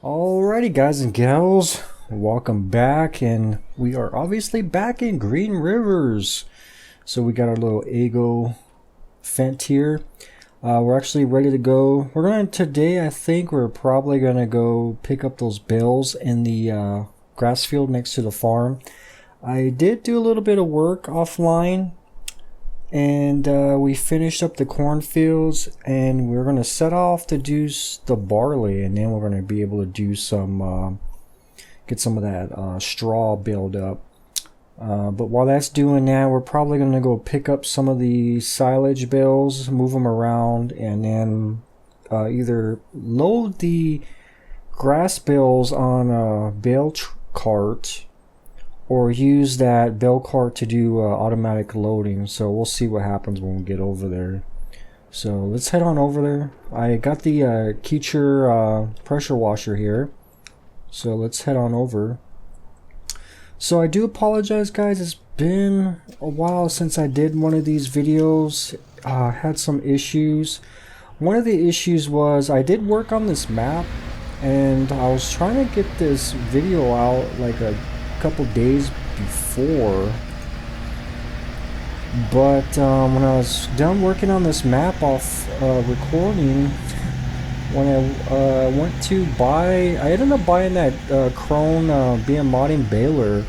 Alrighty guys and gals, welcome back, and we are obviously back in Green Rivers. So we got our little Ego Fent here. We're actually ready to go. Today I think we're probably gonna go pick up those bales in the grass field next to the farm. I did do a little bit of work offline, and we finished up the cornfields, and we're gonna set off to do the barley, and then we're gonna be able to do some get some of that straw build up. But while that's doing that, we're probably gonna go pick up some of the silage bales, move them around, and then either load the grass bales on a bale cart or use that bale cart to do automatic loading. So we'll see what happens when we get over there. So let's head on over there. I got the Keecher pressure washer here, so let's head on over. So I do apologize guys, it's been a while since I did one of these videos. Had some issues. One of the issues was I did work on this map, and I was trying to get this video out like a couple days before, but when I was done working on this map off recording, when I went to buy, I ended up buying that Krone BM modding baler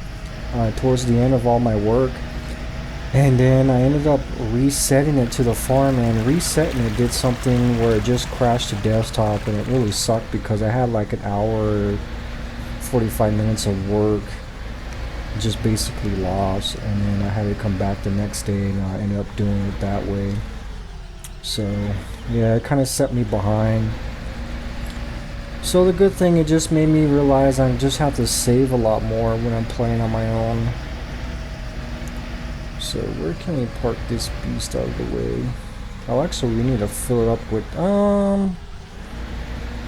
towards the end of all my work, and then I ended up resetting it to the farm, and resetting it did something where it just crashed to desktop, and it really sucked because I had like an hour 45 minutes of work just basically lost, and then I had to come back the next day, and I ended up doing it that way. So yeah, it kind of set me behind. So the good thing, it just made me realize I just have to save a lot more when I'm playing on my own. So where can we park this beast out of the way? Oh, actually we need to fill it up with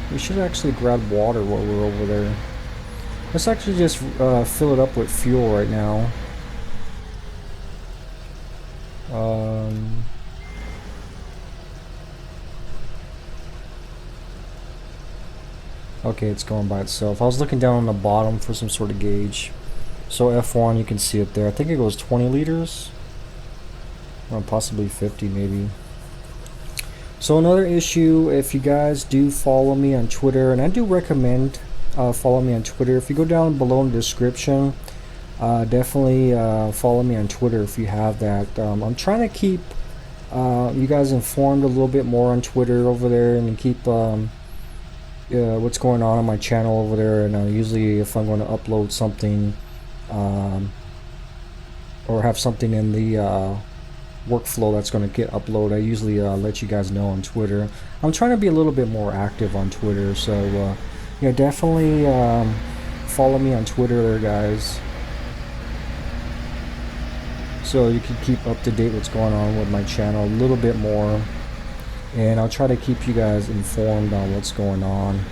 we should actually grab water while we're over there. Let's actually just fill it up with fuel right now. Okay, it's going by itself. I was looking down on the bottom for some sort of gauge. So F1, you can see it there. I think it goes 20 liters. Or possibly 50 maybe. So another issue, if you guys do follow me on Twitter, and I do recommend follow me on Twitter. If you go down below in the description, definitely follow me on Twitter if you have that. I'm trying to keep you guys informed a little bit more on Twitter over there, and keep what's going on my channel over there. And usually if I'm going to upload something or have something in the workflow that's going to get uploaded, I usually let you guys know on Twitter. I'm trying to be a little bit more active on Twitter, so yeah, definitely follow me on Twitter there, guys, so you can keep up to date what's going on with my channel a little bit more, and I'll try to keep you guys informed on what's going on.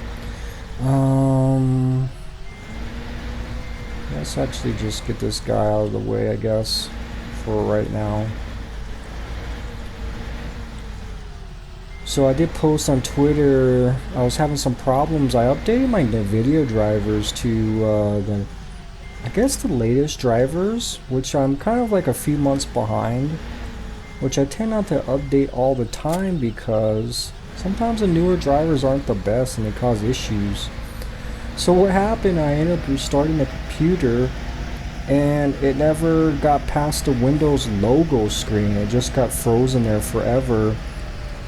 Let's actually just get this guy out of the way, I guess, for right now. So I did post on Twitter, I was having some problems. I updated my Nvidia drivers to I guess the latest drivers, which I'm kind of like a few months behind, which I tend not to update all the time because sometimes the newer drivers aren't the best and they cause issues. So what happened, I ended up restarting the computer, and it never got past the Windows logo screen. It just got frozen there forever,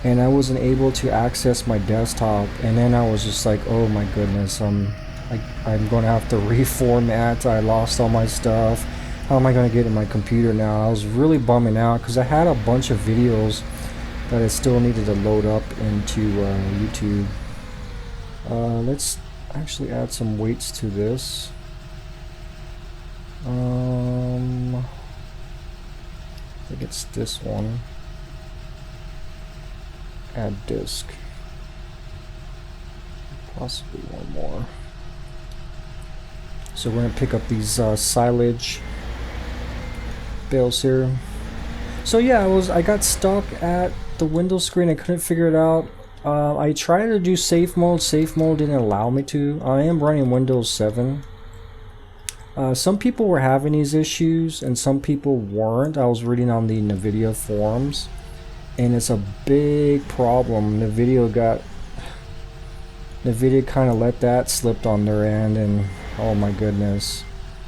and I wasn't able to access my desktop. And then I was just like, oh my goodness, I'm going to have to reformat. I lost all my stuff. How am I going to get in my computer now? I was really bumming out because I had a bunch of videos that I still needed to load up into YouTube. Let's actually add some weights to this. I think it's this one. Add disc. Possibly one more. So we're gonna pick up these silage bales here. So yeah, I got stuck at the Windows screen. I couldn't figure it out. I tried to do safe mode. Safe mode didn't allow me to. I am running Windows 7. Some people were having these issues and some people weren't. I was reading on the Nvidia forums, and it's a big problem. Nvidia kind of let that slip on their end, and oh my goodness,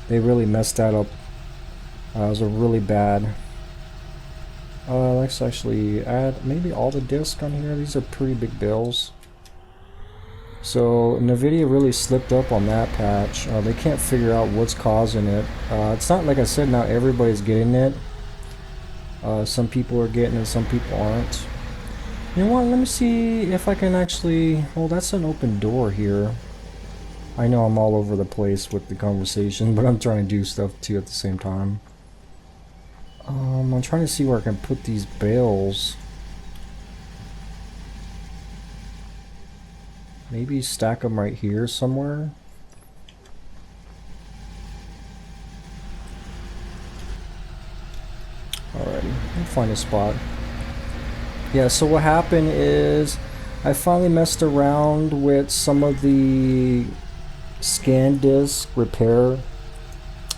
they really messed that up. It was a really bad. Let's actually add maybe all the discs on here. These are pretty big bills. So Nvidia really slipped up on that patch. They can't figure out what's causing it. It's not, like I said, not everybody's getting it. Some people are getting it, some people aren't. You know what, let me see if I can actually... Well, that's an open door here. I know I'm all over the place with the conversation, but I'm trying to do stuff too at the same time. I'm trying to see where I can put these bales. Maybe stack them right here somewhere. Alrighty, I'll find a spot. Yeah, so what happened is I finally messed around with some of the scan disk repair,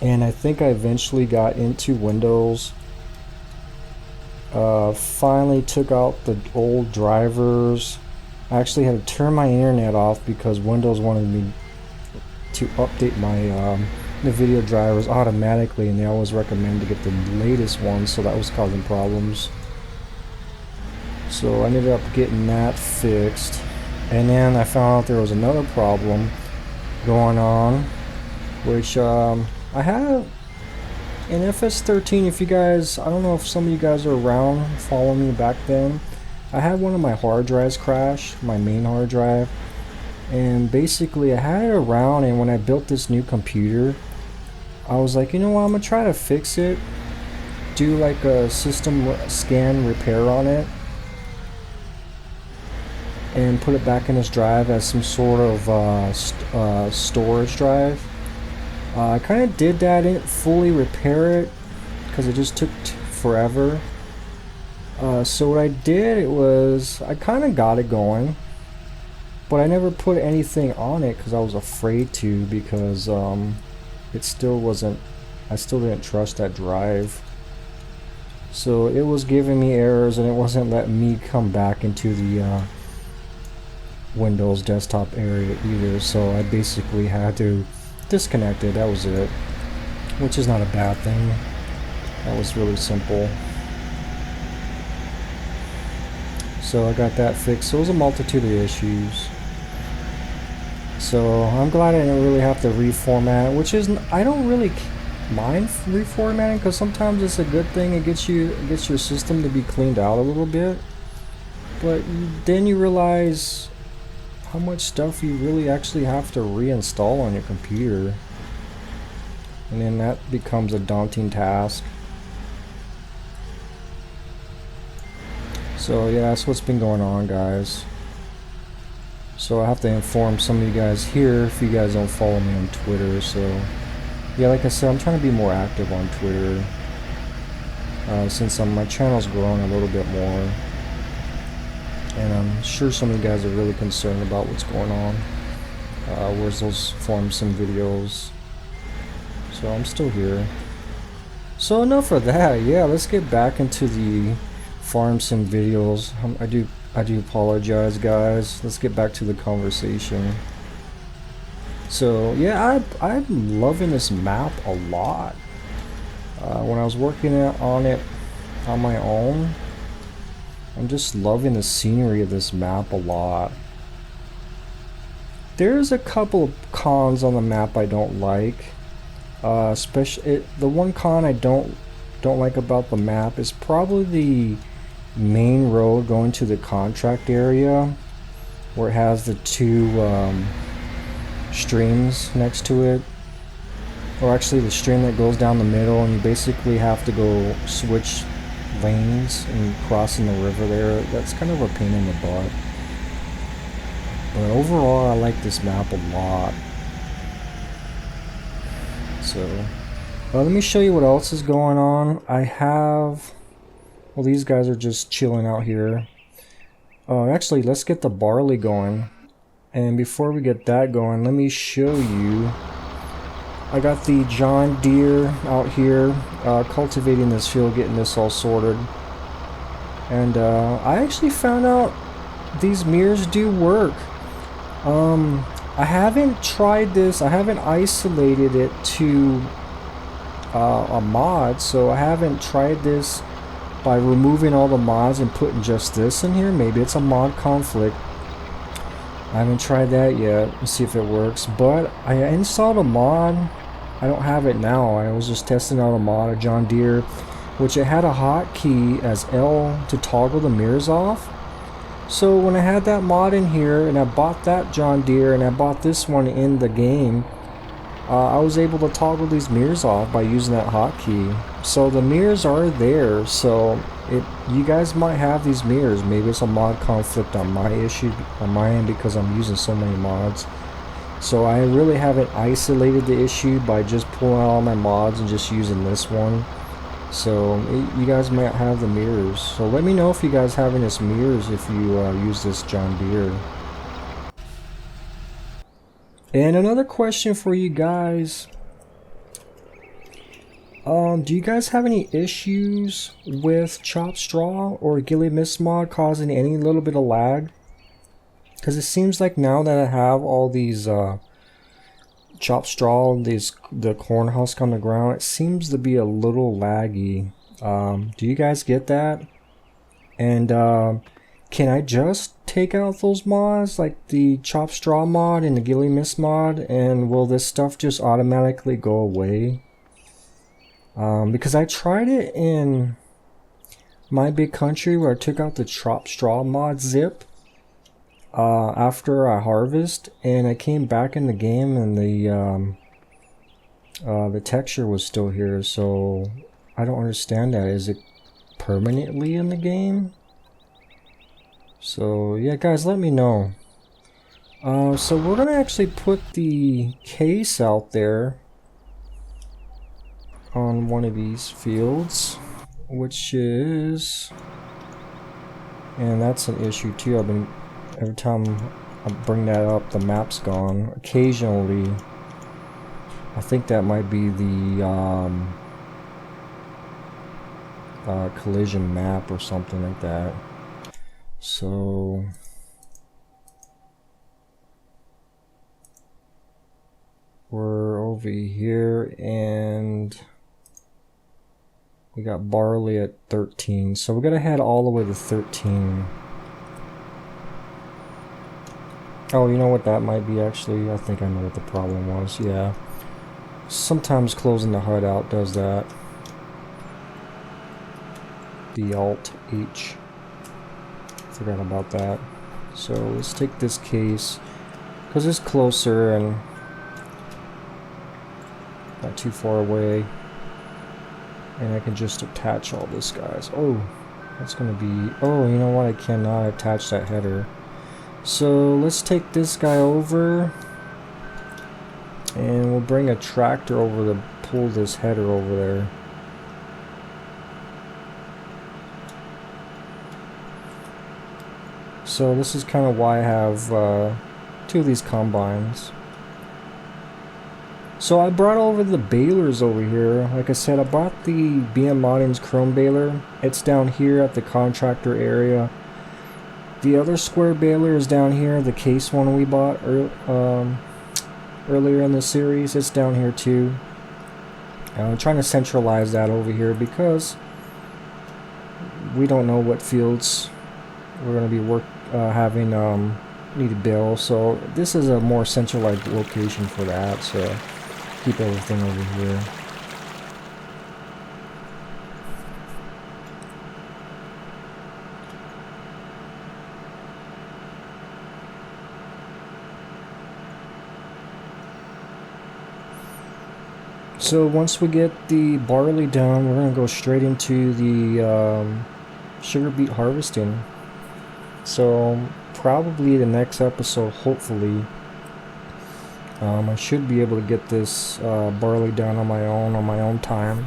and I think I eventually got into Windows. Finally took out the old drivers. I actually had to turn my internet off because Windows wanted me to update my Nvidia drivers automatically, and they always recommend to get the latest ones, so that was causing problems. So I ended up getting that fixed, and then I found out there was another problem going on, which I have in FS13. If you guys, I don't know if some of you guys are around following me back then, I had one of my hard drives crash, my main hard drive, and basically I had it around, and when I built this new computer, I was like, you know what, I'm gonna try to fix it, do like a system scan repair on it, and put it back in this drive as some sort of storage drive. I kind of did that, didn't fully repair it because it just took forever. So what I did, it was I kind of got it going, but I never put anything on it because I was afraid to, because it still wasn't, I still didn't trust that drive. So it was giving me errors, and it wasn't letting me come back into the Windows desktop area either, so I basically had to disconnect it. That was it, which is not a bad thing. That was really simple. So I got that fixed. So it was a multitude of issues. So I'm glad I didn't really have to reformat, which is, I don't really mind reformatting, because sometimes it's a good thing. It gets your system to be cleaned out a little bit, but then you realize how much stuff you really actually have to reinstall on your computer, and then that becomes a daunting task. So yeah, that's what's been going on, guys. So I have to inform some of you guys here if you guys don't follow me on Twitter. So yeah, like I said, I'm trying to be more active on Twitter since my channel's growing a little bit more. And I'm sure some of you guys are really concerned about what's going on. Where's those forums and videos? So I'm still here. So enough of that. Yeah, let's get back into the farm sim videos. I do apologize, guys. Let's get back to the conversation. So yeah, I'm loving this map a lot. When I was working on it on my own, I'm just loving the scenery of this map a lot. There's a couple of cons on the map I don't like. Especially the one con I don't like about the map is probably the main road going to the contract area, where it has the two streams next to it, or actually the stream that goes down the middle, and you basically have to go switch lanes and crossing the river there. That's kind of a pain in the butt, but overall I like this map a lot. So let me show you what else is going on. I have, well, these guys are just chilling out here. Actually, let's get the barley going. And before we get that going, let me show you. I got the John Deere out here cultivating this field, getting this all sorted. And I actually found out these mirrors do work. I haven't tried this. I haven't isolated it to a mod, so I haven't tried this by removing all the mods and putting just this in here. Maybe it's a mod conflict. I haven't tried that yet. Let's see if it works. But I installed a mod. I don't have it now. I was just testing out a mod, a John Deere, which it had a hotkey as L to toggle the mirrors off. So when I had that mod in here and I bought that John Deere and I bought this one in the game, I was able to toggle these mirrors off by using that hotkey. So the mirrors are there. So you guys might have these mirrors. Maybe it's a mod conflict on my end because I'm using so many mods. So I really haven't isolated the issue by just pulling out all my mods and just using this one. So you guys might have the mirrors. So let me know if you guys having this mirrors if you use this John Deere. And another question for you guys. Do you guys have any issues with Chop Straw or Gilly Mist mod causing any little bit of lag? Because it seems like now that I have all these Chop Straw, the corn husk on the ground, it seems to be a little laggy. Do you guys get that? And can I just take out those mods like the Chop Straw mod and the Gilly Mist mod, and will this stuff just automatically go away? Because I tried it in My Big Country where I took out the Chop Straw mod zip after I harvest, and I came back in the game and the texture was still here. So I don't understand that. Is it permanently in the game? So yeah, guys, let me know. So we're gonna actually put the case out there on one of these fields, which is, and that's an issue too. Every time I bring that up, the map's gone. Occasionally, I think that might be the collision map or something like that. So we're over here and we got Barley at 13, so we're gonna head all the way to 13. Oh, you know what that might be actually? I think I know what the problem was. Yeah, sometimes closing the HUD out does that. The Alt H. Forgot about that. So let's take this case because it's closer and not too far away, and I can just attach all this, guys. Oh, that's gonna be, oh, you know what, I cannot attach that header. So let's take this guy over and we'll bring a tractor over to pull this header over there. So this is kind of why I have two of these combines. So I brought over the balers over here. Like I said, I bought the BM Modding's Chrome baler. It's down here at the contractor area. The other square baler is down here, the case one we bought earlier in the series. It's down here too. I'm trying to centralize that over here because we don't know what fields we're going to be having need to bale. So this is a more centralized location for that. So keep everything over here. So once we get the barley down, we're going to go straight into the sugar beet harvesting. So probably the next episode, hopefully, I should be able to get this barley down on my own time,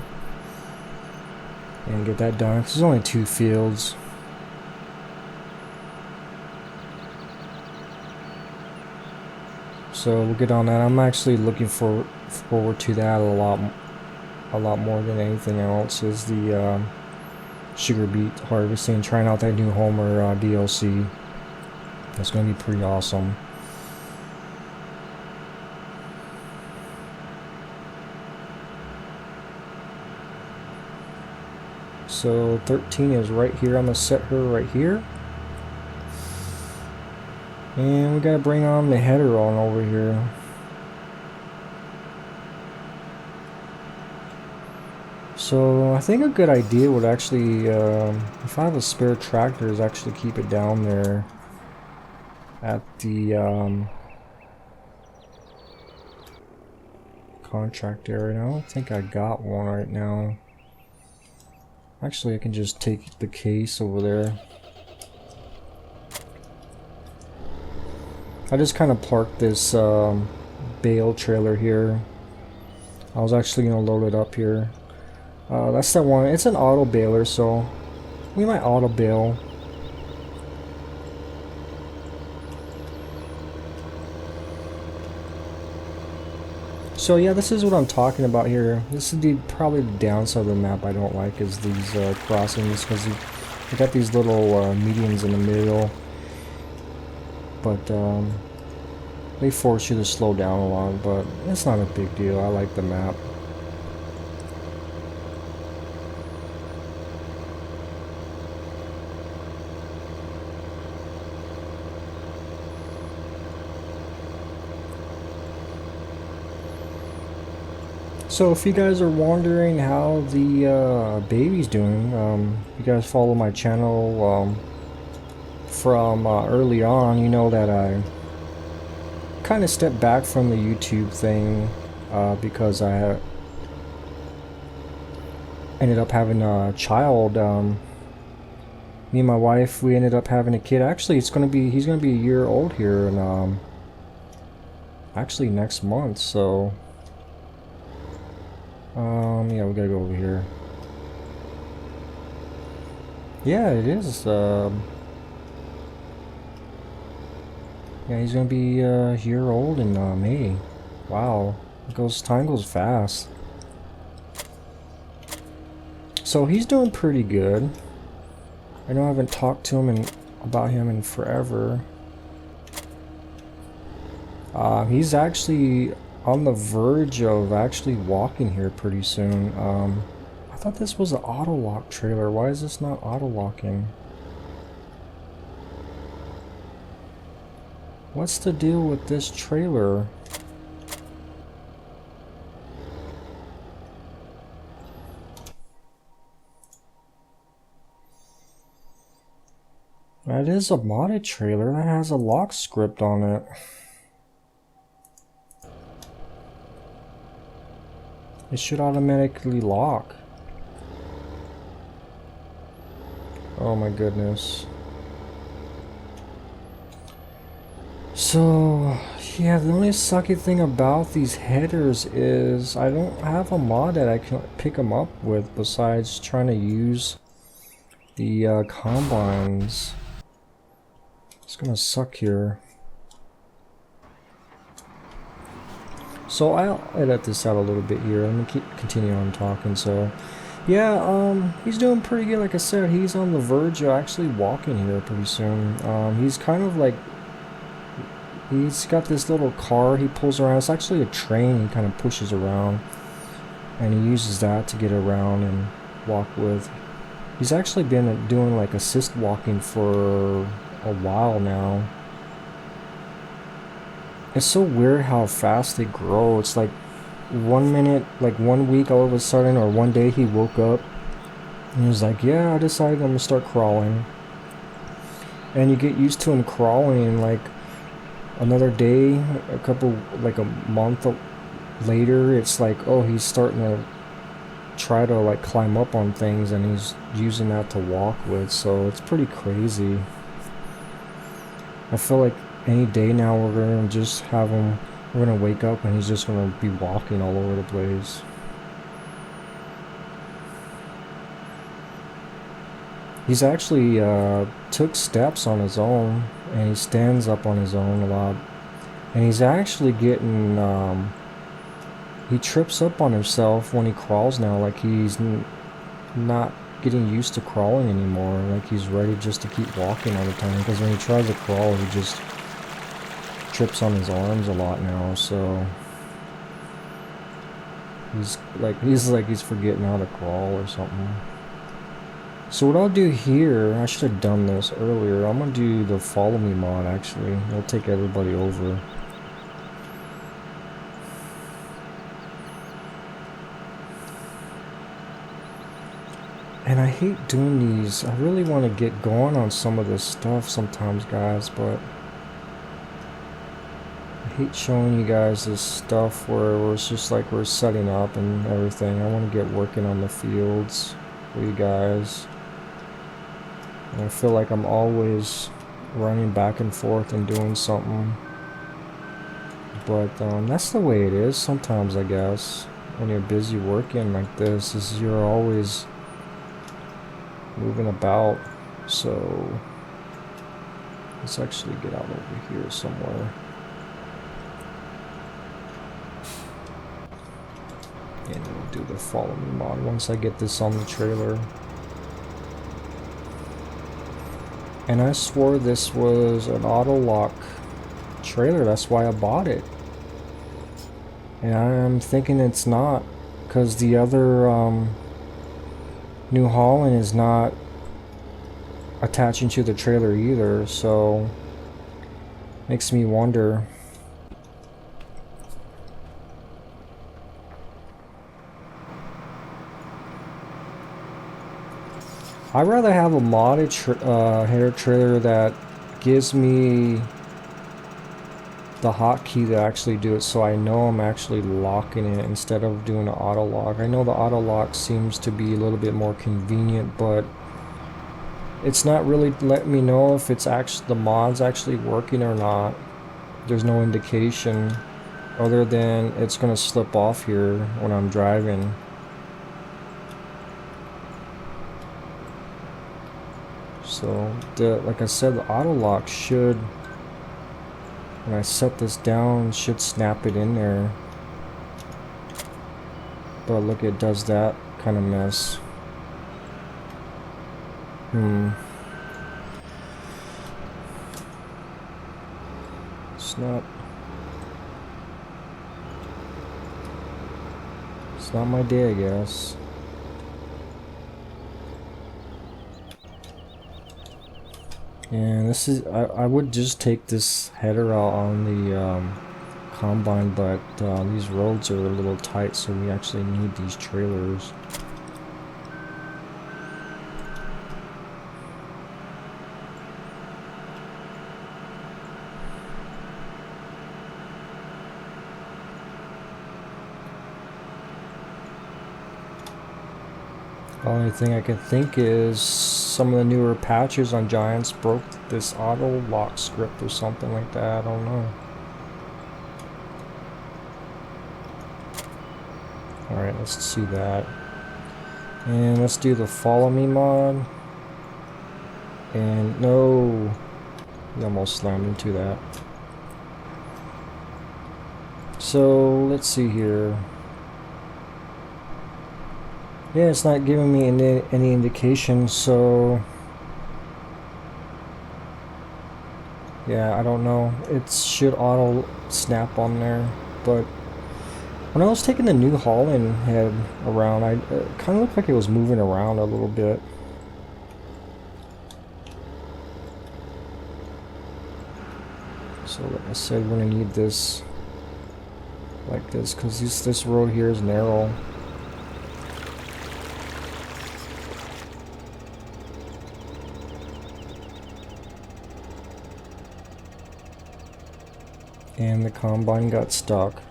and get that done. 'Cause there's only 2 fields. So we'll get on that. I'm actually looking forward to that a lot more than anything else. Is the sugar beet harvesting, trying out that new Homer DLC. That's going to be pretty awesome. So 13 is right here. I'm going to set her right here. And we got to bring on the header on over here. So I think a good idea would actually, if I have a spare tractor, is actually keep it down there at the contract area. I don't think I got one right now. Actually, I can just take the case over there. I just kind of parked this bale trailer here. I was actually going to load it up here. That's that one. It's an auto baler, so we might auto bale. So yeah, this is what I'm talking about here. This is probably the downside of the map I don't like, is these crossings, because you got these little medians in the middle. But they force you to slow down a lot, but it's not a big deal. I like the map. So if you guys are wondering how the baby's doing, you guys follow my channel from early on, you know that I kind of stepped back from the YouTube thing because I ended up having a child. Me and my wife, we ended up having a kid. Actually, he's gonna be a year old here, and actually next month. So yeah, we gotta go over here. Yeah, it is. Yeah, he's gonna be a year old in May. Wow, time goes fast. So he's doing pretty good. I know I haven't talked to him about him in forever. He's actually on the verge of actually walking here pretty soon. I thought this was an auto lock trailer. Why is this not auto locking? What's the deal with this trailer? That is a modded trailer that has a lock script on it. It should automatically lock. Oh my goodness. So, yeah, the only sucky thing about these headers is I don't have a mod that I can pick them up with besides trying to use the combines. It's gonna suck here. So I'll edit this out a little bit here. I'm gonna continue on talking. So yeah, he's doing pretty good. Like I said, he's on the verge of actually walking here pretty soon. He's kind of like, he's got this little car he pulls around. It's actually a train he kind of pushes around, and he uses that to get around and walk with. He's actually been doing like assist walking for a while now. It's so weird how fast they grow. It's like 1 minute, like 1 week all of a sudden, or one day he woke up and he was like, yeah, I decided I'm gonna start crawling. And you get used to him crawling, and like another day, like a month later, it's like, oh, he's starting to try to like climb up on things, and he's using that to walk with. So it's pretty crazy. I feel like any day now we're gonna just have him, we're gonna wake up and he's just gonna be walking all over the place. He's actually took steps on his own, and he stands up on his own a lot. And he's actually getting, he trips up on himself when he crawls now, like he's not getting used to crawling anymore, like he's ready just to keep walking all the time, because when he tries to crawl, he just trips on his arms a lot now, so he's forgetting how to crawl or something. So what I'll do here, I should have done this earlier, I'm gonna do the follow me mod actually. It'll take everybody over. And I hate doing these. I really want to get going on some of this stuff sometimes, guys, but I hate showing you guys this stuff where it's just like we're setting up and everything. I want to get working on the fields for you guys. And I feel like I'm always running back and forth and doing something. But that's the way it is sometimes, I guess. When you're busy working like this, is you're always moving about. So let's actually get out over here somewhere. And we'll do the follow me mod once I get this on the trailer. And I swore this was an auto lock trailer, that's why I bought it. And I'm thinking it's not, because the other New Holland is not attaching to the trailer either, so makes me wonder. I'd rather have a modded header trailer that gives me the hotkey to actually do it, so I know I'm actually locking it instead of doing an auto lock. I know the auto lock seems to be a little bit more convenient, but it's not really letting me know if it's actually the mod's actually working or not. There's no indication other than it's gonna slip off here when I'm driving. So like I said, the auto lock should, when I set this down, should snap it in there. But look, it does that kind of mess. It's not my day, I guess. And this is, I would just take this header out on the combine, but these roads are a little tight, so we actually need these trailers. The only thing I can think is some of the newer patches on Giants broke this auto lock script or something like that. I don't know. Alright, let's see that. And let's do the follow me mod. And no, we almost slammed into that. So let's see here. Yeah, it's not giving me any indication, so yeah, I don't know. It should auto snap on there, but when I was taking the New Holland head around, it kind of looked like it was moving around a little bit. So like I said, we're gonna need this like this, because this road here is narrow. And the combine got stuck.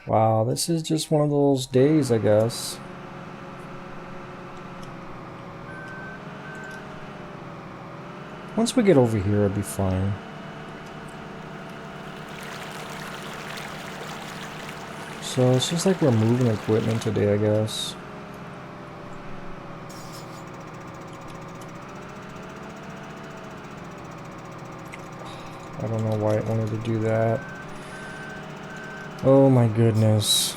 Wow, this is just one of those days, I guess. Once we get over here, it'll be fine. So it's just like we're moving equipment today, I guess. I don't know why it won't to do that. Oh my goodness.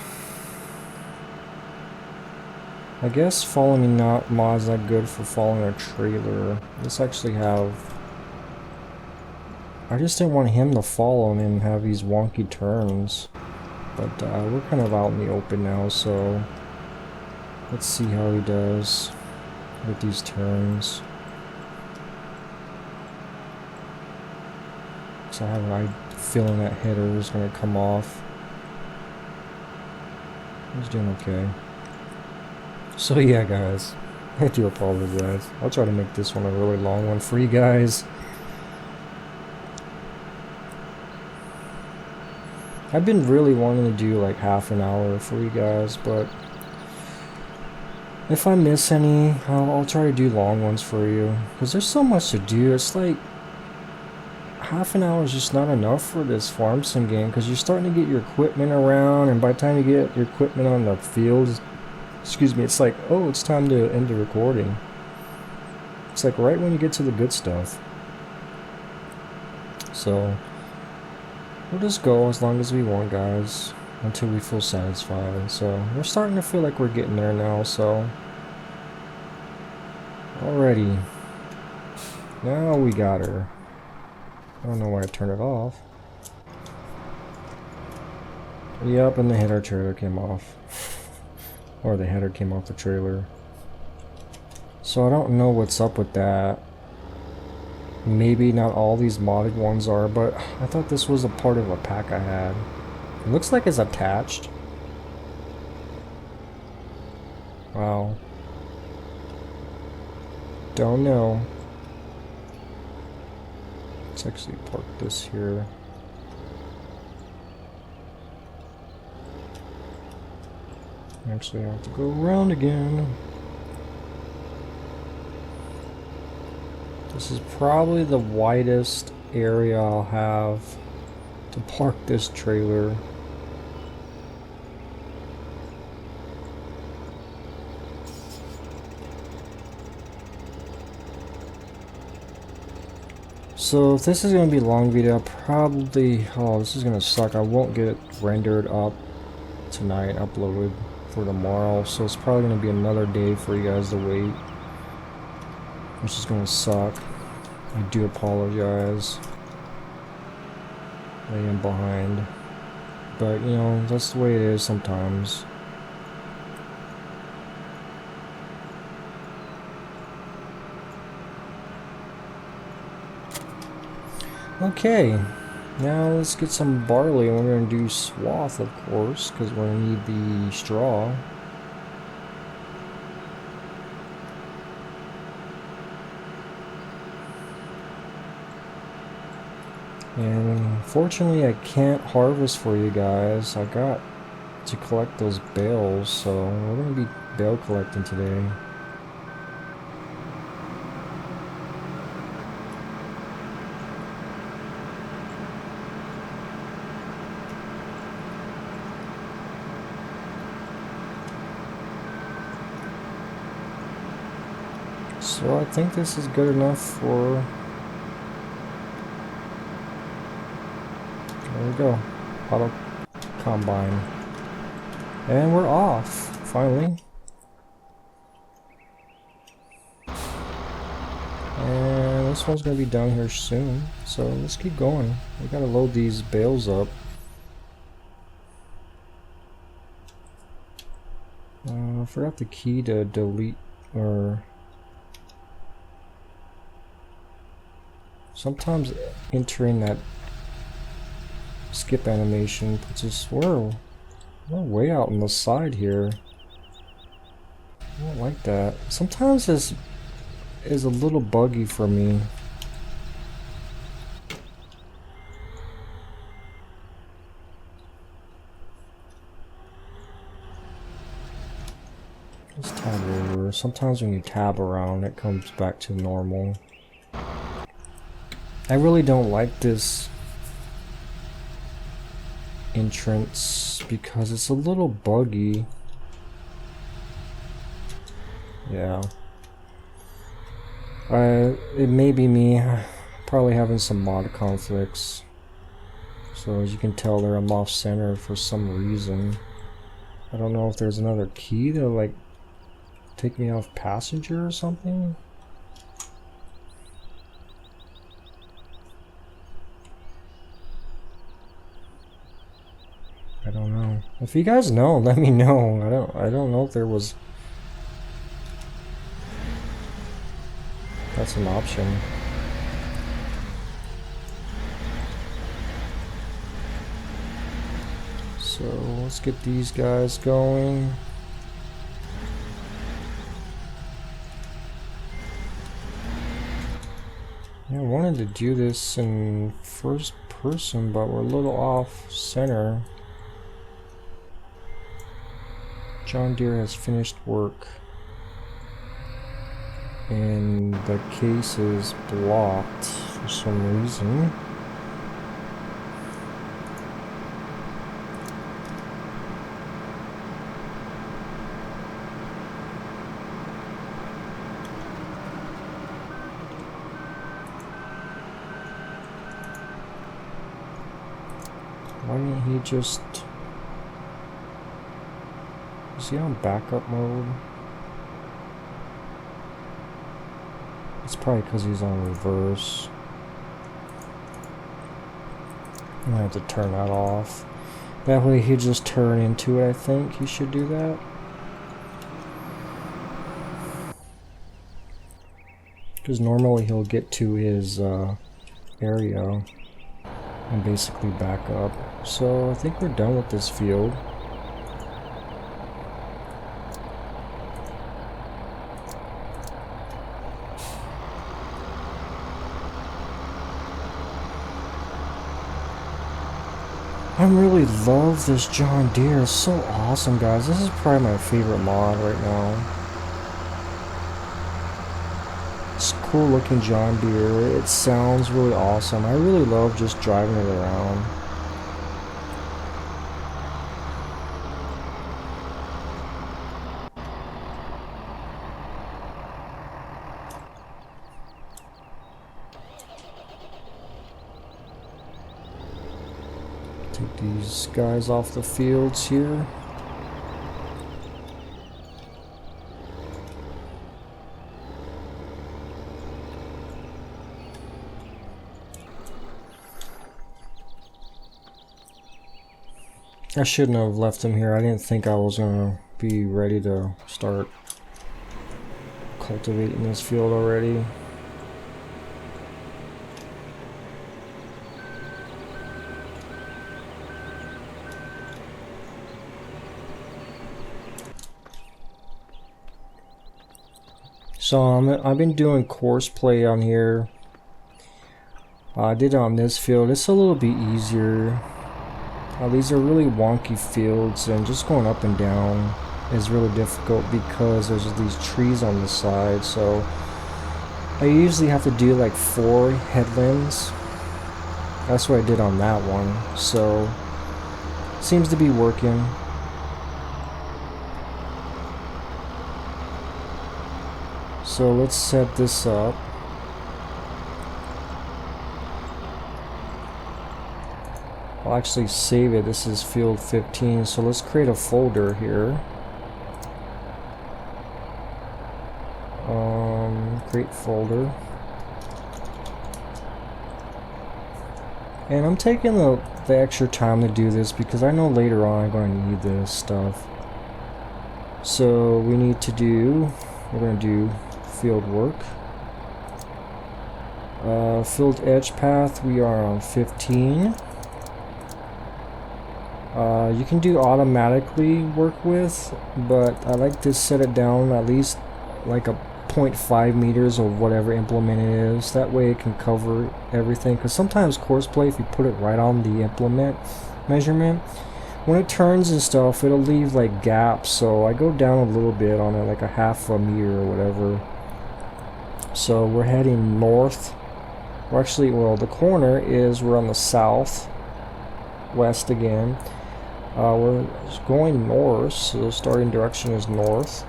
I guess follow me not mod's not good for following a trailer. Let's actually have... I just didn't want him to follow him and have these wonky turns. But we're kind of out in the open now, so let's see how he does with these turns. So I have a feeling that hitter is going to come off. He's doing okay. So yeah, guys, I do apologize. I'll try to make this one a really long one for you guys. I've been really wanting to do like half an hour for you guys, but if I miss any, I'll try to do long ones for you. Because there's so much to do. It's like half an hour is just not enough for this farm sim game, because you're starting to get your equipment around, and by the time you get your equipment on the field, excuse me, it's like, oh, it's time to end the recording. It's like right when you get to the good stuff. So we'll just go as long as we want, guys, until we feel satisfied. So we're starting to feel like we're getting there now, so alrighty. Now we got her. I don't know why I turned it off. Yep, and the header trailer came off. Or the header came off the trailer. So I don't know what's up with that. Maybe not all these modded ones are, but I thought this was a part of a pack I had. It looks like it's attached. Wow. Don't know. Let's actually park this here. Actually, I have to go around again. This is probably the widest area I'll have to park this trailer. So if this is going to be a long video, I'll probably... Oh, this is going to suck. I won't get it rendered up tonight, uploaded for tomorrow. So it's probably going to be another day for you guys to wait, which is going to suck. I do apologize. I am behind. But, you know, that's the way it is sometimes. Okay, now let's get some barley, and we're going to do swath, of course, because we're going to need the straw. And unfortunately, I can't harvest for you guys. I got to collect those bales, so we're going to be bale collecting today. So I think this is good enough for... There we go. Auto combine. And we're off, finally. And this one's gonna be done here soon. So let's keep going. We gotta load these bales up. I forgot the key to delete, or... Sometimes entering that skip animation puts us... We're way out on the side here. I don't like that. Sometimes this is a little buggy for me. Let's tab over. Sometimes when you tab around, it comes back to normal. I really don't like this entrance because it's a little buggy. Yeah. It may be me probably having some mod conflicts. So as you can tell there I'm off center for some reason. I don't know if there's another key to like take me off passenger or something. I don't know. If you guys know, let me know. I don't know if there was. That's an option. So let's get these guys going. Yeah, I wanted to do this in first person, but we're a little off center. John Deere has finished work. And the case is blocked for some reason. Why didn't he just... Is he on backup mode? It's probably because he's on reverse. I'm gonna have to turn that off. That way he'll just turn into it, I think. He should do that. Because normally he'll get to his area and basically back up. So I think we're done with this field. I really love this John Deere. It's so awesome, guys. This is probably my favorite mod right now. It's a cool looking John Deere. It sounds really awesome. I really love just driving it around. Take these guys off the fields here. I shouldn't have left them here. I didn't think I was gonna be ready to start cultivating this field already. So I've been doing course play on here. I did it on this field. It's a little bit easier. These are really wonky fields, and just going up and down is really difficult because there's these trees on the side. So I usually have to do like 4 headlands. That's what I did on that one. So seems to be working. So let's set this up. I'll actually save it. This is field 15. So let's create a folder here. Create folder. And I'm taking the extra time to do this because I know later on I'm going to need this stuff. So we need to do, we're going to do field work. Field edge path, we are on 15. You can do automatically work with, but I like to set it down at least like a 0.5 meters or whatever implement it is. That way it can cover everything, because sometimes course play, if you put it right on the implement measurement, when it turns and stuff, it'll leave like gaps. So I go down a little bit on it, like a half a meter or whatever. So we're heading north. We're actually, well, the corner is, we're on the south west again. We're going north, so the starting direction is north.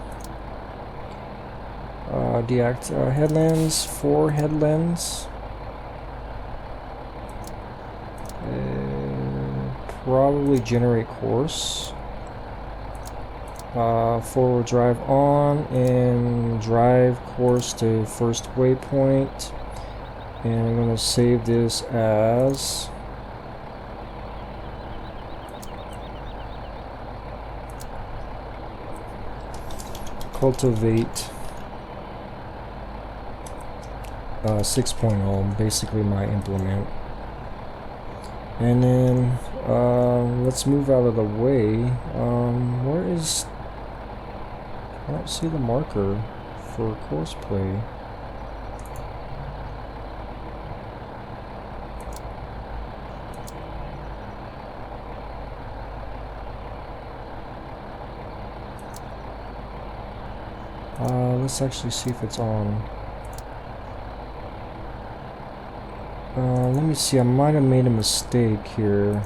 Deact headlands, 4 headlands. And probably generate course. Forward drive on and drive course to first waypoint. And I'm going to save this as cultivate 6.0, basically my implement. And then let's move out of the way. Where is... I don't see the marker for course play. Let's actually see if it's on. Let me see, I might have made a mistake here.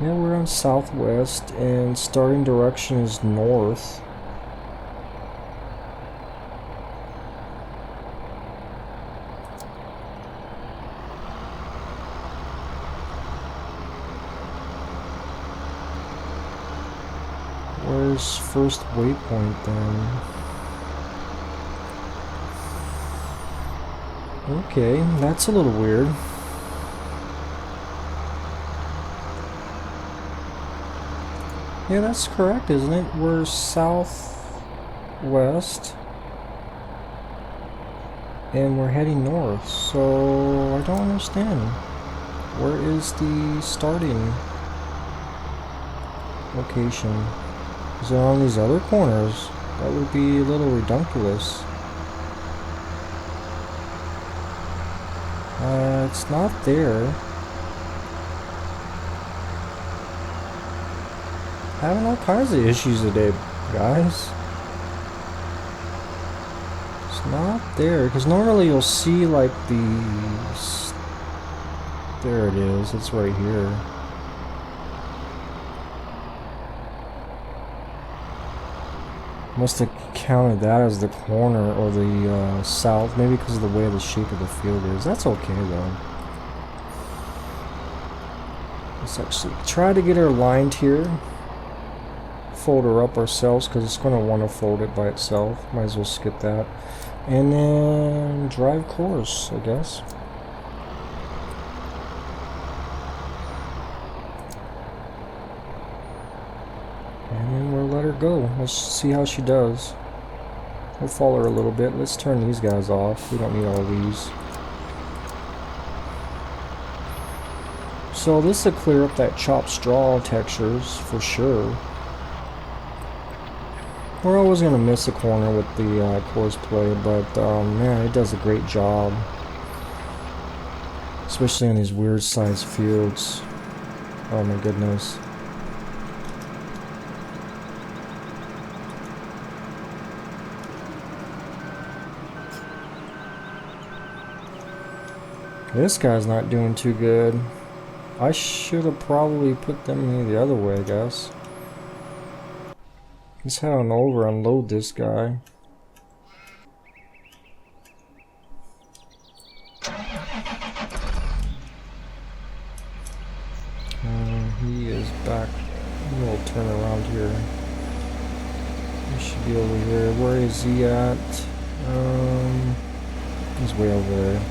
Yeah, we're on southwest and starting direction is north. Where's first waypoint then? Okay, that's a little weird. Yeah, that's correct, isn't it? We're southwest and we're heading north, so I don't understand. Where is the starting location? Is it on these other corners? That would be a little redunculous. It's not there. Having all kinds of issues today, guys. It's not there, because normally you'll see like these. There it is, it's right here. Must have counted that as the corner or the south, maybe because of the way the shape of the field is. That's okay though. Let's actually try to get her lined here. Fold her up ourselves because it's going to want to fold it by itself. Might as well skip that. And then drive course, I guess. And then we'll let her go. Let's see how she does. We'll follow her a little bit. Let's turn these guys off. We don't need all these. So this will clear up that chopped straw textures for sure. We're always going to miss a corner with the course play, but man, it does a great job. Especially in these weird sized fields. Oh my goodness. This guy's not doing too good. I should have probably put them the other way, I guess. Let's head on over and unload this guy. He is back. We'll turn around here. He should be over here. Where is he at? He's way over there.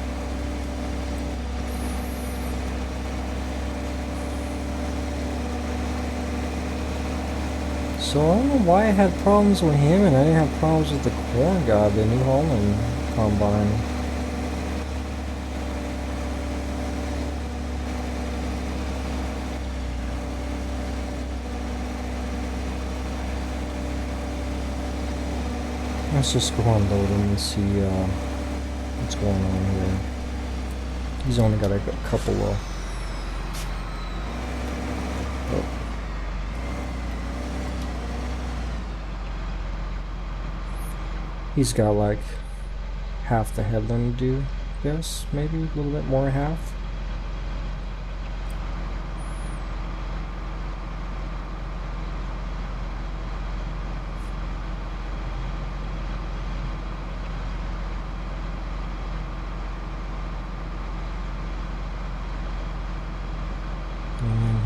So I don't know why I had problems with him and I didn't have problems with the corn guy, the New Holland combine. Let's just go unload him and see what's going on here. He's only got a couple of... Oh. He's got like half the headland to do, I guess, maybe a little bit more than half.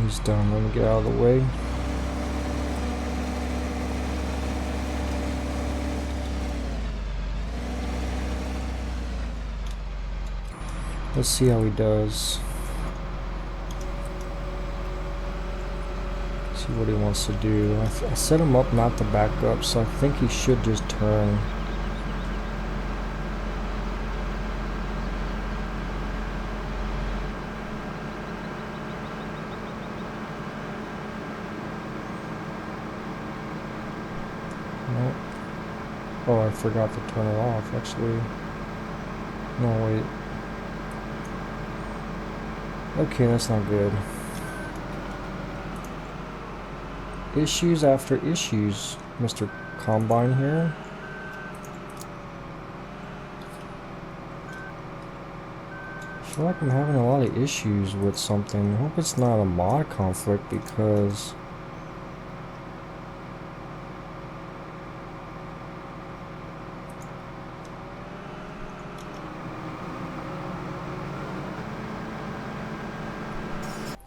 he's done. Let me get out of the way. Let's see how he does. See what he wants to do. I set him up not to back up, so I think he should just turn. Nope. Oh, I forgot to turn it off, actually. No, wait. Okay, that's not good. Issues after issues, Mr. Combine here. I feel like I'm having a lot of issues with something. I hope it's not a mod conflict because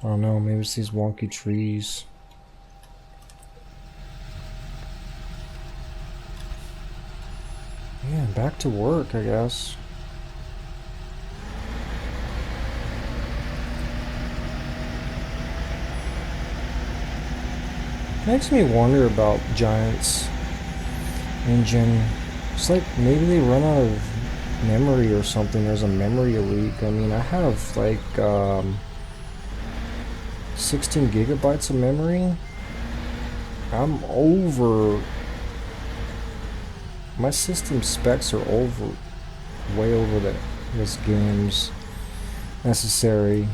I don't know, maybe it's these wonky trees. Yeah, back to work, I guess. Makes me wonder about Giant's engine. It's like maybe they run out of memory or something. There's a memory leak. I mean, I have like 16 gigabytes of memory. I'm over. My system specs are way over this game's necessary.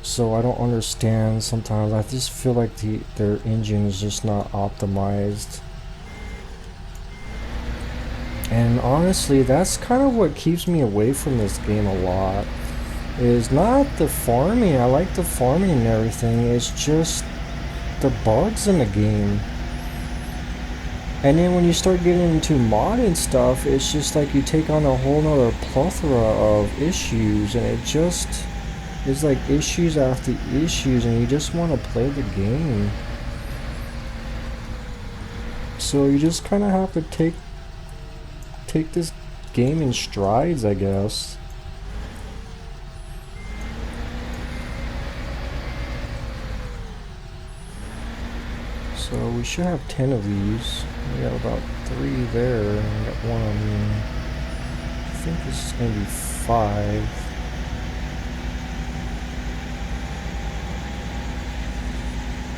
So I don't understand sometimes. I just feel like their engine is just not optimized. And honestly, that's kind of what keeps me away from this game a lot. Is not the farming. I like the farming and everything. It's just the bugs in the game. And then when you start getting into modding stuff, it's just like you take on a whole nother plethora of issues, and it just is like issues after issues, and you just want to play the game. So you just kind of have to take this game in strides, I guess. So we should have 10 of these. We got about 3 there, and we got 1 on me. I think this is going to be 5.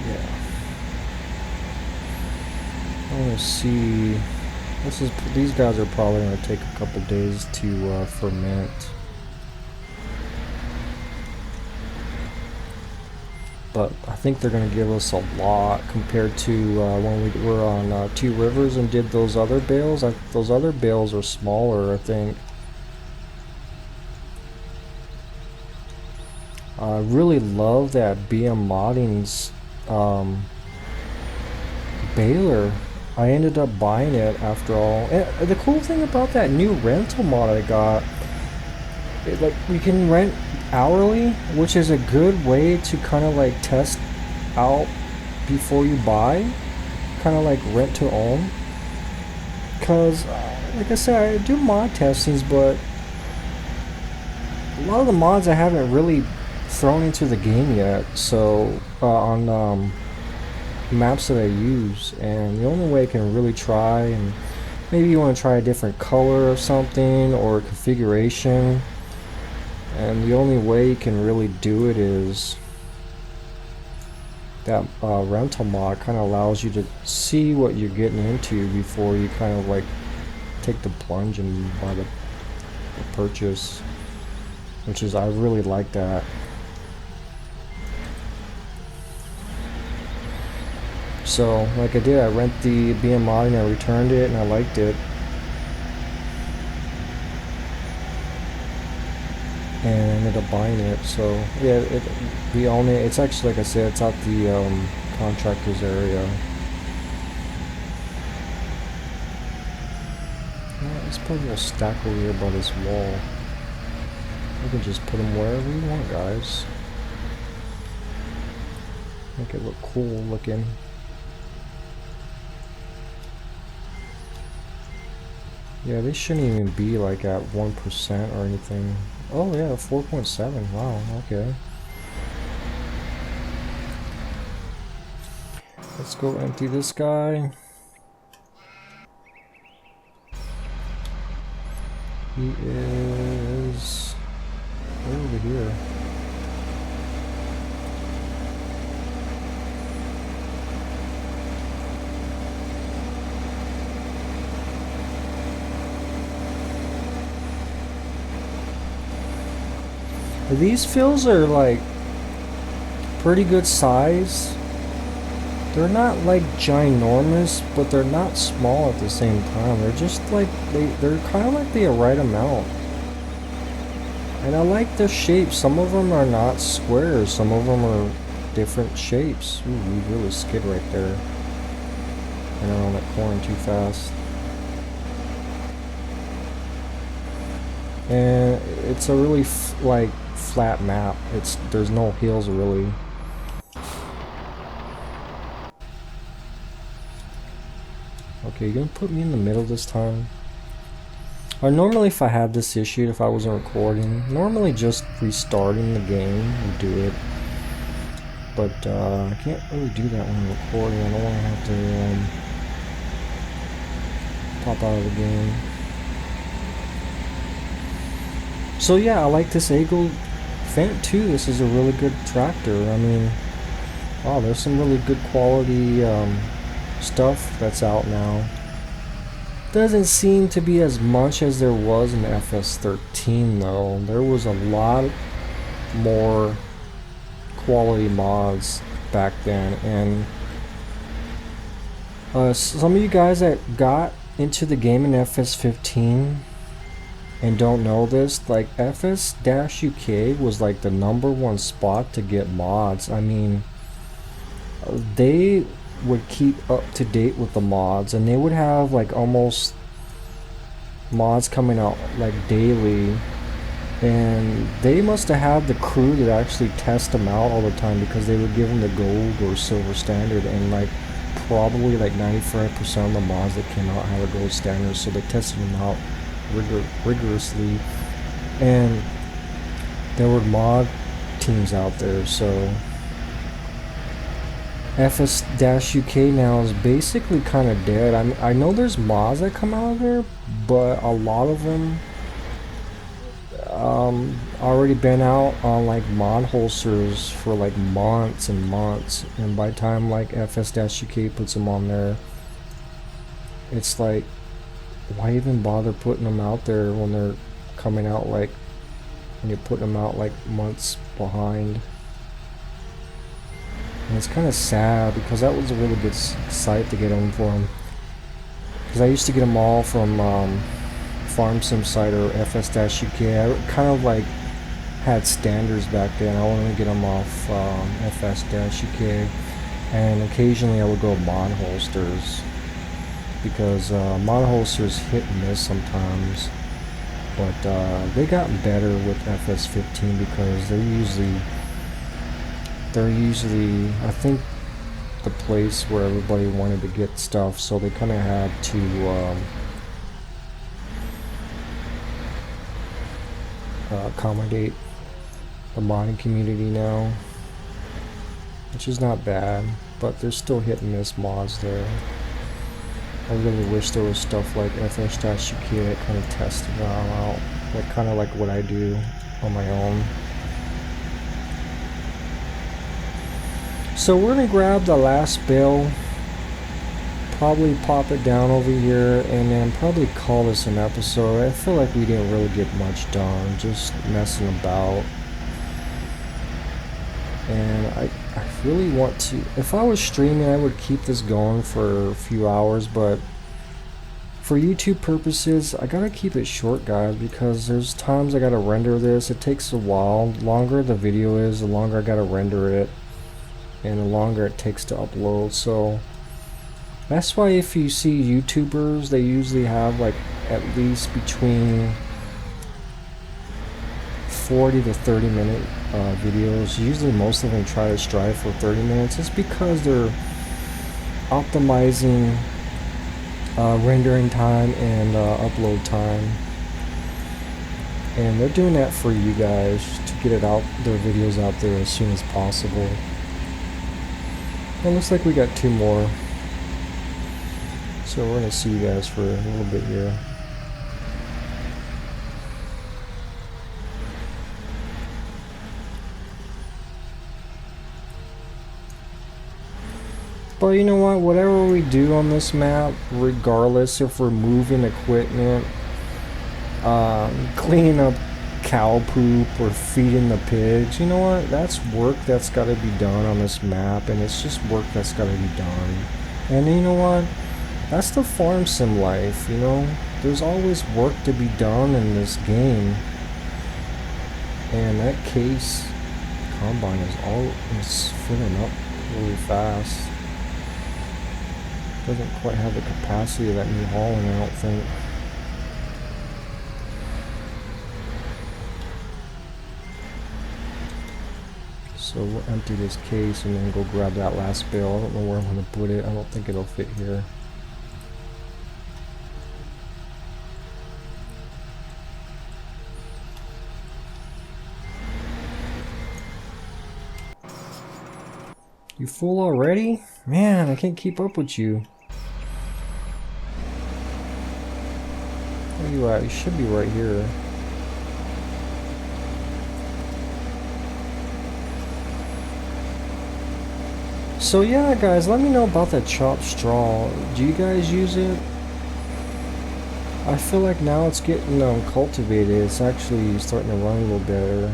Yeah. I want to see. These guys are probably going to take a couple days to ferment. But I think they're going to give us a lot compared to when we were on Two Rivers and did those other bales. Those other bales are smaller, I think. I really love that BM Modding's baler. I ended up buying it after all. And the cool thing about that new rental mod I got, like we can rent hourly, which is a good way to kind of like test out before you buy, kind of like rent to own. Because like I said, I do mod testings, but a lot of the mods I haven't really thrown into the game yet, so on maps that I use, and the only way I can really try, and maybe you want to try a different color or something, or configuration, and the only way you can really do it is that rental mod kind of allows you to see what you're getting into before you kind of like take the plunge and buy the purchase, which is, I really like that. So like I did, I rent the BM mod and I returned it and I liked it. And I ended up buying it, so yeah, we own it. It's actually, like I said, it's out the contractor's area. Yeah, let's put a little stack over here by this wall. We can just put them wherever we want, guys. Make it look cool looking. Yeah, they shouldn't even be like at 1% or anything. Oh yeah, 4.7. Wow, okay. Let's go empty this guy. He is over here. These fills are like pretty good size. They're not like ginormous, but they're not small at the same time. They're just like they're kind of like the right amount. And I like the shape. Some of them are not squares. Some of them are different shapes. Ooh, we really skid right there. And I'm on that corner too fast. And it's a really like flat map. There's no hills really. Okay, you're gonna put me in the middle this time. Normally if I had this issue, if I wasn't recording, normally just restarting the game would do it. But I can't really do that when I'm recording. I don't want to have to pop out of the game. So yeah, I like this Eagle Fendt too. This is a really good tractor. I mean, wow, there's some really good quality stuff that's out now. Doesn't seem to be as much as there was in FS13 though. There was a lot more quality mods back then, and some of you guys that got into the game in FS15 and don't know this, like FS-UK was like the #1 spot to get mods. I mean, they would keep up to date with the mods, and they would have like almost mods coming out like daily, and they must have had the crew that actually test them out all the time, because they would give them the gold or silver standard, and like probably like 95% of the mods that came out had a gold standard, so they tested them out rigorously, and there were mod teams out there. So FS-UK now is basically kind of dead. I know there's mods that come out of there, but a lot of them already been out on like mod holsters for like months and months, and by the time like FS-UK puts them on there, it's like, why even bother putting them out there when they're coming out, like when you're putting them out like months behind? And it's kind of sad, because that was a really good site to get them from. Because I used to get them all from Farm Sim site or FS-UK. I kind of like had standards back then. I wanted to get them off FS-UK, and occasionally I would go mod holsters, because mod holsters hit and miss sometimes. But they got better with FS-15, because they're usually, I think, the place where everybody wanted to get stuff, so they kind of had to accommodate the modding community now, which is not bad, but there's still hit and miss mods there. I really wish there was stuff like FS-UK that kind of tested it all out, like kind of like what I do on my own. So we're gonna grab the last bale, probably pop it down over here, and then probably call this an episode. I feel like we didn't really get much done, just messing about. And I really want to, if I was streaming, I would keep this going for a few hours, but for YouTube purposes, I gotta keep it short, guys, because there's times I gotta render this. It takes a while. The longer the video is, the longer I gotta render it, and the longer it takes to upload. So that's why if you see YouTubers, they usually have like at least between 40 to 30 minute videos. Usually most of them try to strive for 30 minutes. It's because they're optimizing rendering time and upload time, and they're doing that for you guys to get it out, their videos out there as soon as possible. It looks like we got 2 more, so we're gonna see you guys for a little bit here. But you know what, whatever we do on this map, regardless if we're moving equipment, cleaning up cow poop, or feeding the pigs, you know what, that's work that's got to be done on this map, and it's just work that's got to be done. And you know what, that's the farm sim life, you know, there's always work to be done in this game. And that case combine is filling up really fast. Doesn't quite have the capacity of that New Holland, I don't think. So we'll empty this case and then go grab that last bale. I don't know where I'm going to put it. I don't think it'll fit here. You full already? Man, I can't keep up with you. Where are you at? You should be right here. So yeah, guys, let me know about that chopped straw. Do you guys use it? I feel like now it's getting cultivated. It's actually starting to run a little better.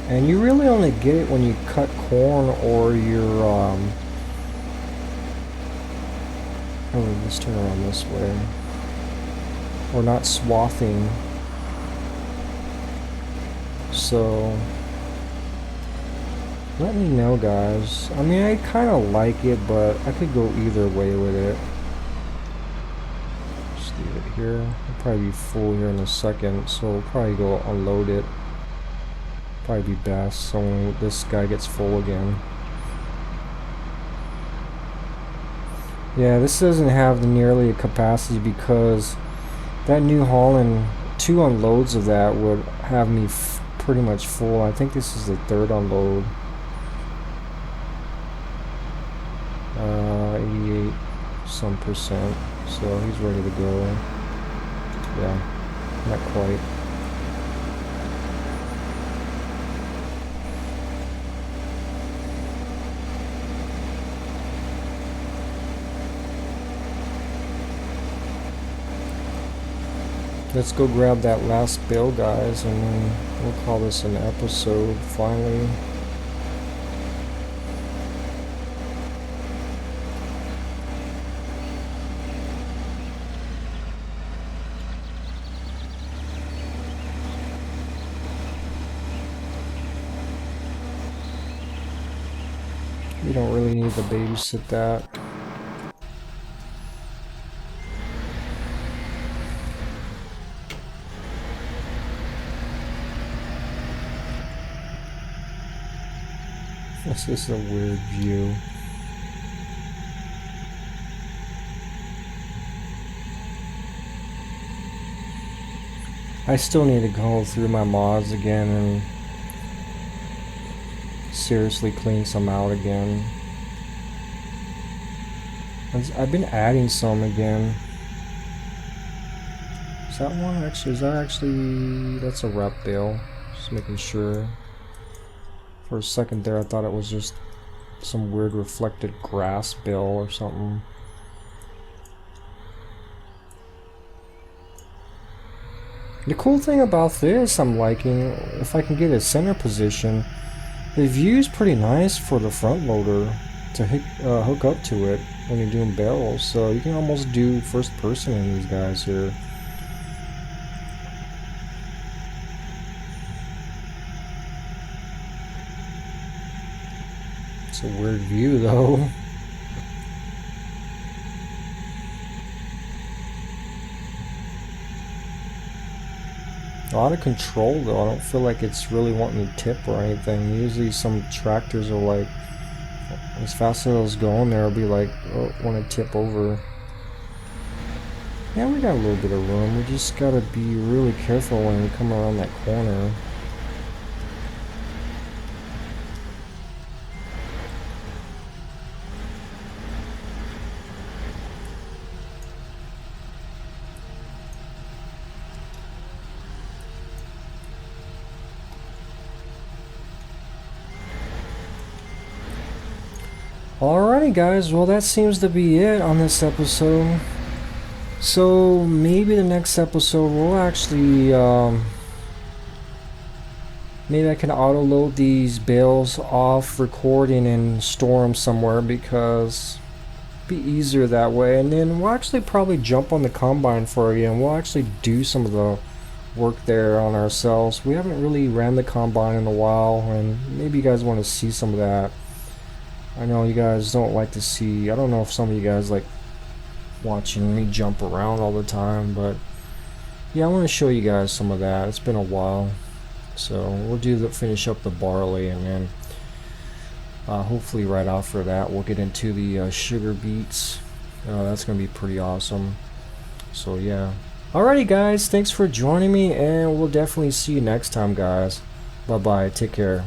And you really only get it when you cut corn or you're, oh, let's turn around this way. Or not swathing. So, let me know, guys. I mean, I kind of like it, but I could go either way with it. Just leave it here. It'll probably be full here in a second, so we'll probably go unload it. Probably be best, so when this guy gets full again. Yeah, this doesn't have nearly a capacity because that New Holland, 2 unloads of that would have me pretty much full. I think this is the 3rd unload. 88 some percent, so he's ready to go. Yeah, not quite. Let's go grab that last bale, guys, and then we'll call this an episode, finally. We don't really need to babysit that. This is a weird view. I still need to go through my mods again and seriously clean some out again. I've been adding some again. Is that one actually? Is that actually? That's a rep bale. Just making sure. For a second there, I thought it was just some weird reflected grass bale or something. The cool thing about this, I'm liking, if I can get a center position, the view's pretty nice for the front loader to hook up to it when you're doing barrels. So you can almost do first person in these guys here. It's a weird view though. Out of control though. I don't feel like it's really wanting to tip or anything. Usually some tractors are like, as fast as I was going there, I'll be like, oh, want to tip over. Yeah, we got a little bit of room. We just gotta be really careful when we come around that corner. Alrighty guys, well that seems to be it on this episode. So maybe the next episode we'll actually maybe I can auto load these bales off recording and store them somewhere, because it'd be easier that way. And then we'll actually probably jump on the combine for you and we'll actually do some of the work there on ourselves. We haven't really ran the combine in a while, and maybe you guys want to see some of that. I know you guys don't like to see, I don't know if some of you guys like watching me jump around all the time, but yeah, I want to show you guys some of that. It's been a while. So we'll finish up the barley, and then hopefully right after that we'll get into the sugar beets. That's gonna be pretty awesome. So yeah. Alrighty guys, thanks for joining me, and we'll definitely see you next time guys. Bye bye, take care.